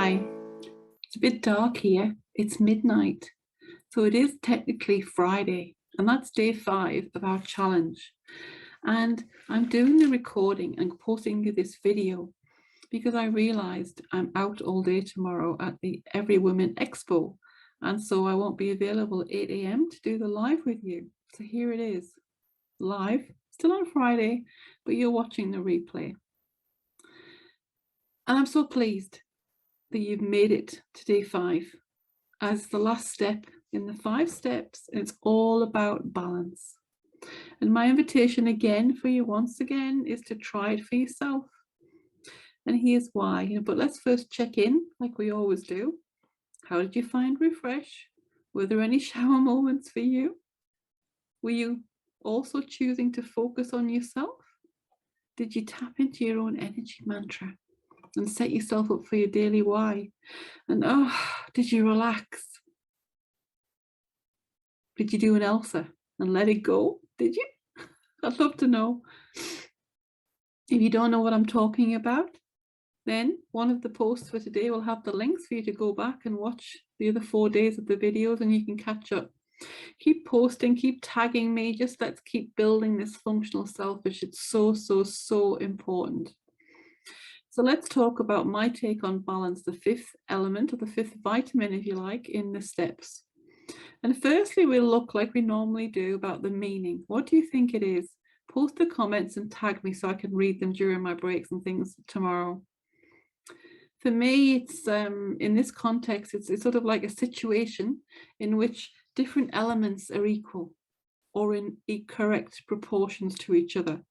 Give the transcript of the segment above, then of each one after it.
Hi, it's a bit dark here. It's midnight. So it is technically Friday, and that's day 5 of our challenge. And I'm doing the recording and posting you this video because I realized I'm out all day tomorrow at the Every Woman Expo. And so I won't be available at 8 a.m. to do the live with you. So here it is, live, still on Friday, but you're watching the replay. And I'm so pleased that you've made it to day 5 as the last step in the 5 steps. It's all about balance. And my invitation again for you once again is to try it for yourself. And here's why. But let's first check in like we always do. How did you find refresh? Were there any shower moments for you? Were you also choosing to focus on yourself? Did you tap into your own energy mantra and set yourself up for your daily why? And did you relax? Did you do an Elsa and let it go? Did you? I'd love to know. If you don't know what I'm talking about, then one of the posts for today will have the links for you to go back and watch the other 4 days of the videos, and you can catch up. Keep posting, keep tagging me. Just let's keep building this functional selfish. It's so, so, so important. So let's talk about my take on balance, the 5th element, or the 5th vitamin, if you like, in the steps. And firstly, we'll look like we normally do about the meaning. What do you think it is? Post the comments and tag me so I can read them during my breaks and things tomorrow. For me, it's in this context, it's sort of like a situation in which different elements are equal or in correct proportions to each other.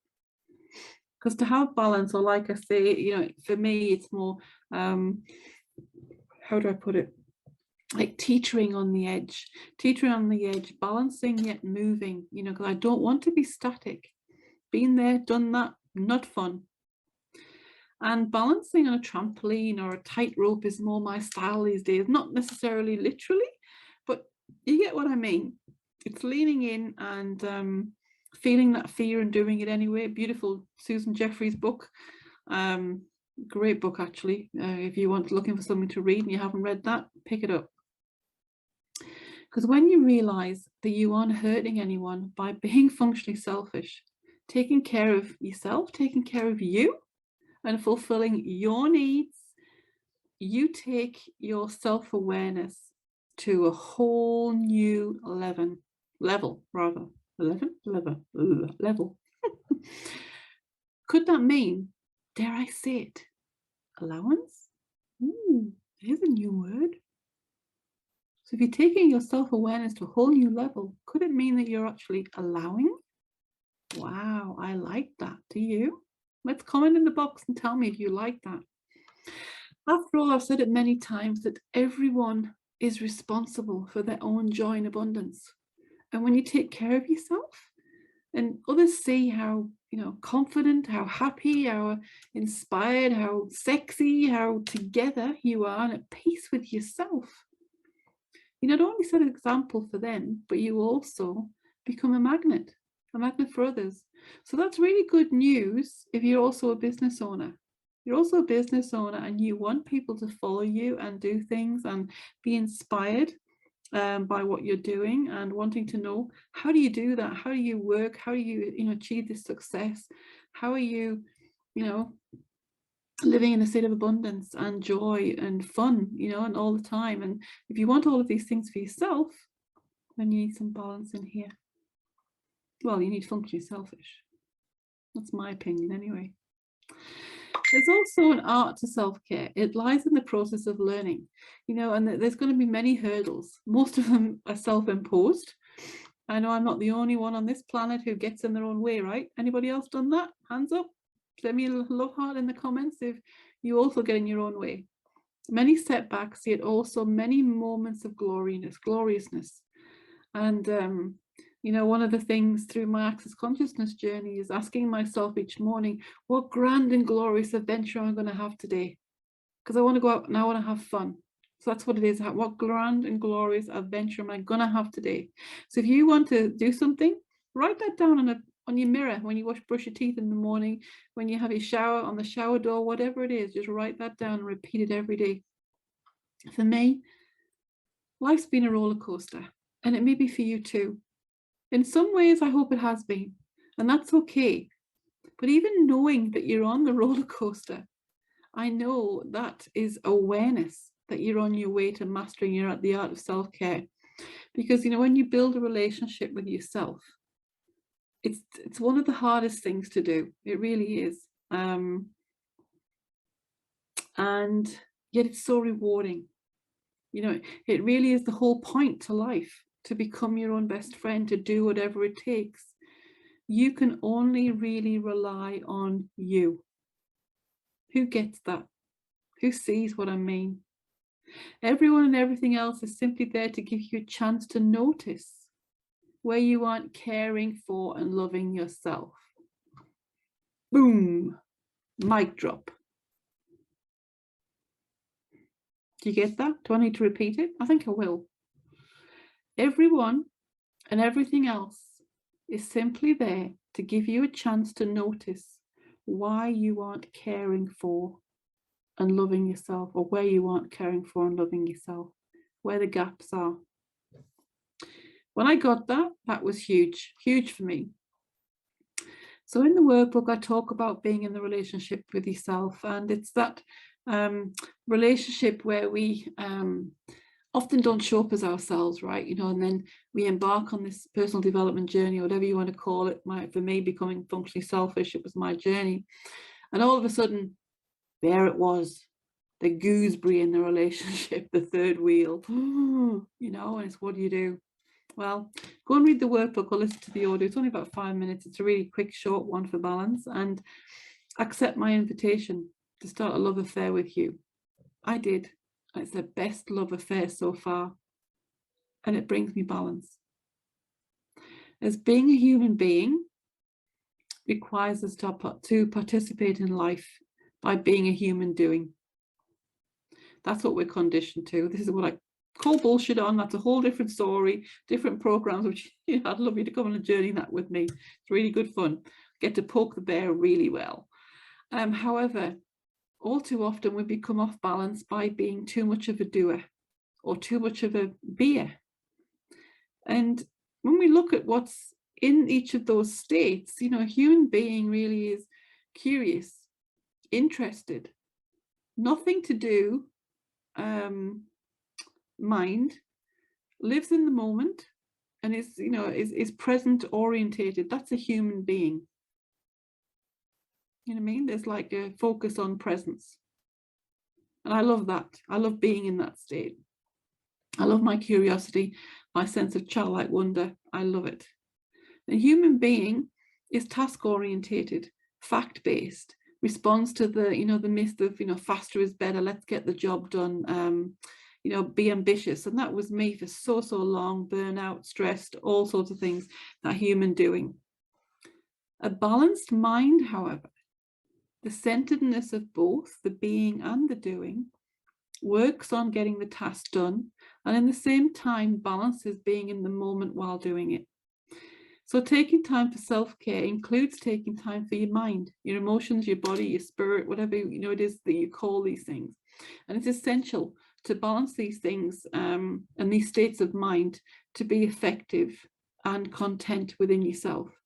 Because to have balance, or like I say, for me, it's more, how do I put it? Like teetering on the edge, balancing yet moving, because I don't want to be static. Been there, done that, not fun. And balancing on a trampoline or a tightrope is more my style these days, not necessarily literally, but you get what I mean. It's leaning in and feeling that fear and doing it anyway. Beautiful Susan Jeffries book. Great book, actually. If you want looking for something to read and you haven't read that, pick it up. Because when you realize that you aren't hurting anyone by being functionally selfish, taking care of yourself, taking care of you, and fulfilling your needs, you take your self-awareness to a whole new level. Could that mean, dare I say it, allowance? Here's a new word. So if you're taking your self-awareness to a whole new level, could it mean that you're actually allowing? Wow, I like that. Do you? Let's comment in the box and tell me if you like that. After all, I've said it many times that everyone is responsible for their own joy and abundance. And when you take care of yourself and others see how, confident, how happy, how inspired, how sexy, how together you are and at peace with yourself, you not only set an example for them, but you also become a magnet for others. So that's really good news if you're also a business owner. You're also a business owner and you want people to follow you and do things and be inspired by what you're doing and wanting to know, how do you do that? How do you work? How do you, achieve this success? How are you, living in a state of abundance and joy and fun, and all the time? And if you want all of these things for yourself, then you need some balance in here. Well, you need functionally selfish. That's my opinion anyway. There's also an art to self-care. It lies in the process of learning, and there's going to be many hurdles. Most of them are self-imposed. I know I'm not the only one on this planet who gets in their own way, right? Anybody else done that? Hands up. Send me a love heart in the comments if you also get in your own way. Many setbacks, yet also many moments of gloriousness. And one of the things through my Access Consciousness journey is asking myself each morning, what grand and glorious adventure am I going to have today? Because I want to go out and I want to have fun. So that's what it is. What grand and glorious adventure am I going to have today? So if you want to do something, write that down on your mirror when you brush your teeth in the morning, when you have your shower, on the shower door, whatever it is, just write that down and repeat it every day. For me, life's been a roller coaster, and it may be for you too. In some ways, I hope it has been, and that's okay. But even knowing that you're on the roller coaster, I know that is awareness that you're on your way to mastering the art of self-care. Because, when you build a relationship with yourself, it's one of the hardest things to do. It really is. And yet it's so rewarding. It really is the whole point to life, to become your own best friend, to do whatever it takes. You can only really rely on you. Who gets that? Who sees what I mean? Everyone and everything else is simply there to give you a chance to notice where you aren't caring for and loving yourself. Boom, mic drop. Do you get that? Do I need to repeat it? I think I will. Everyone and everything else is simply there to give you a chance to notice why you aren't caring for and loving yourself, or where you aren't caring for and loving yourself, where the gaps are. When I got that, that was huge, huge for me. So in the workbook, I talk about being in the relationship with yourself, and it's that relationship where we often don't show up as ourselves, right? And then we embark on this personal development journey, whatever you want to call it. For me, becoming functionally selfish, it was my journey. And all of a sudden, there it was, the gooseberry in the relationship, the third wheel, and it's, what do you do? Well, go and read the workbook or listen to the audio. It's only about 5 minutes. It's a really quick, short one for balance. And accept my invitation to start a love affair with you. I did. It's the best love affair so far. And it brings me balance. As being a human being requires us to participate in life by being a human doing. That's what we're conditioned to. This is what I call bullshit on. That's a whole different story, different programs, which I'd love you to come on a journey that with me. It's really good fun. Get to poke the bear really well. However, all too often we become off balance by being too much of a doer or too much of a beer. And when we look at what's in each of those states, a human being really is curious, interested, nothing to do, mind, lives in the moment, and is present orientated. That's a human being. You know what I mean? There's like a focus on presence. And I love that. I love being in that state. I love my curiosity, my sense of childlike wonder. I love it. The human being is task orientated, fact-based, responds to the myth of faster is better, let's get the job done, be ambitious. And that was me for so long, burnout, stressed, all sorts of things, that human doing. A balanced mind, however, the centeredness of both the being and the doing, works on getting the task done, and in the same time balances being in the moment while doing it. So taking time for self-care includes taking time for your mind, your emotions, your body, your spirit, whatever it is that you call these things. And it's essential to balance these things and these states of mind to be effective and content within yourself.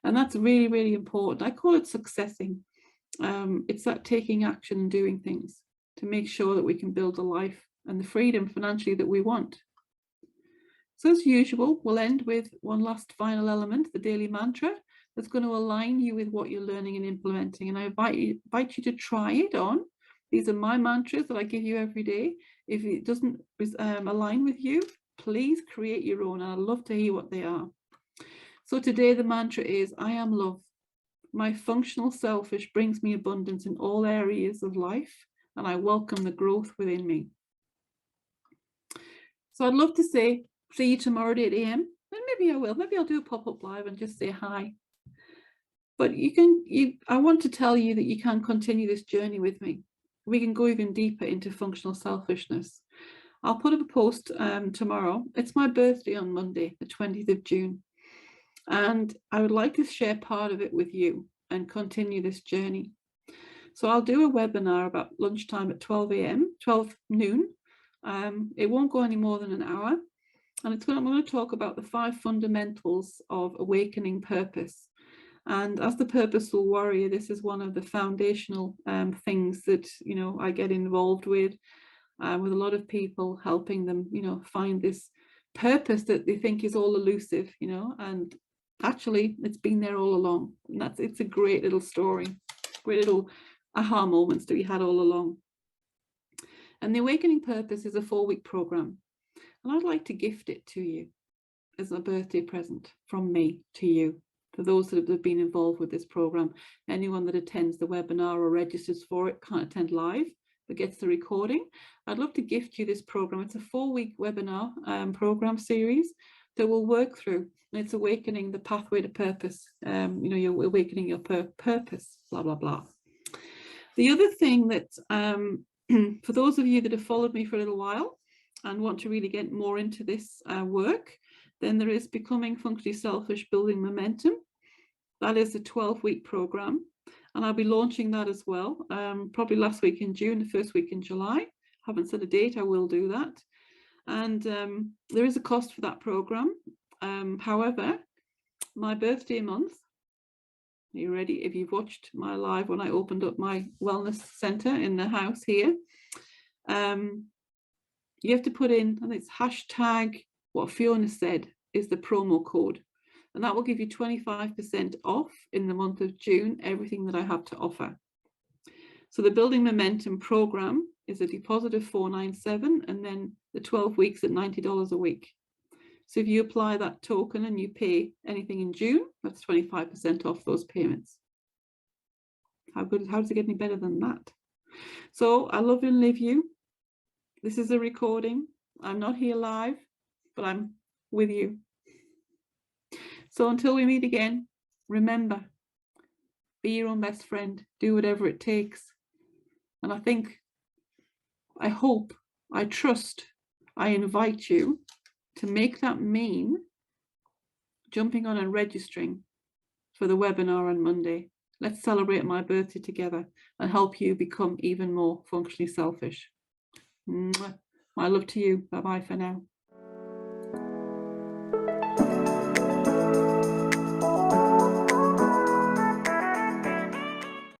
And that's really, really important. I call it successing. It's that taking action and doing things to make sure that we can build the life and the freedom financially that we want. So as usual, we'll end with one last final element, the daily mantra, that's going to align you with what you're learning and implementing. And I invite you to try it on. These are my mantras that I give you every day. If it doesn't align with you, please create your own. I'd love to hear what they are. So today the mantra is, I am love. My functional selfish brings me abundance in all areas of life, and I welcome the growth within me. So I'd love to see you tomorrow at 8 a.m. and maybe I will. Maybe I'll do a pop-up live and just say hi. But I want to tell you that you can continue this journey with me. We can go even deeper into functional selfishness. I'll put up a post tomorrow. It's my birthday on Monday, the 20th of June. And I would like to share part of it with you and continue this journey. So I'll do a webinar about lunchtime at 12 noon It won't go any more than an hour. And I'm going to talk about the 5 fundamentals of awakening purpose. And as the purposeful warrior, this is one of the foundational things that, you know, I get involved with a lot of people, helping them, you know, find this purpose that they think is all elusive, you know, and actually it's been there all along. And it's a great little story, great little aha moments to be had all along. And the Awakening Purpose is a 4-week program. And I'd like to gift it to you as a birthday present from me to you, for those that have been involved with this program. Anyone that attends the webinar or registers for it can't attend live, but gets the recording. I'd love to gift you this program. It's a 4-week webinar program series that we'll work through. And it's awakening the pathway to purpose. You know, you're awakening your purpose, blah, blah, blah. The other thing that, for those of you that have followed me for a little while and want to really get more into this work, then there is Becoming Functionally Selfish, Building Momentum. That is a 12-week program. And I'll be launching that as well, probably last week in June, the first week in July. Haven't set a date, I will do that. And there is a cost for that program. However, my birthday month, are you ready? If you've watched my live when I opened up my wellness center in the house here, you have to put in, and it's hashtag what Fiona said is the promo code. And that will give you 25% off in the month of June, everything that I have to offer. So the Building Momentum program is a deposit of $497 and then the 12 weeks at $90 a week. So if you apply that token and you pay anything in June, that's 25% off those payments. How does it get any better than that? So I love and leave you. This is a recording. I'm not here live, but I'm with you. So until we meet again, remember, be your own best friend, do whatever it takes. And I hope, I trust, I invite you to make that mean jumping on and registering for the webinar on Monday. Let's celebrate my birthday together and help you become even more functionally selfish. My love to you. Bye-bye for now.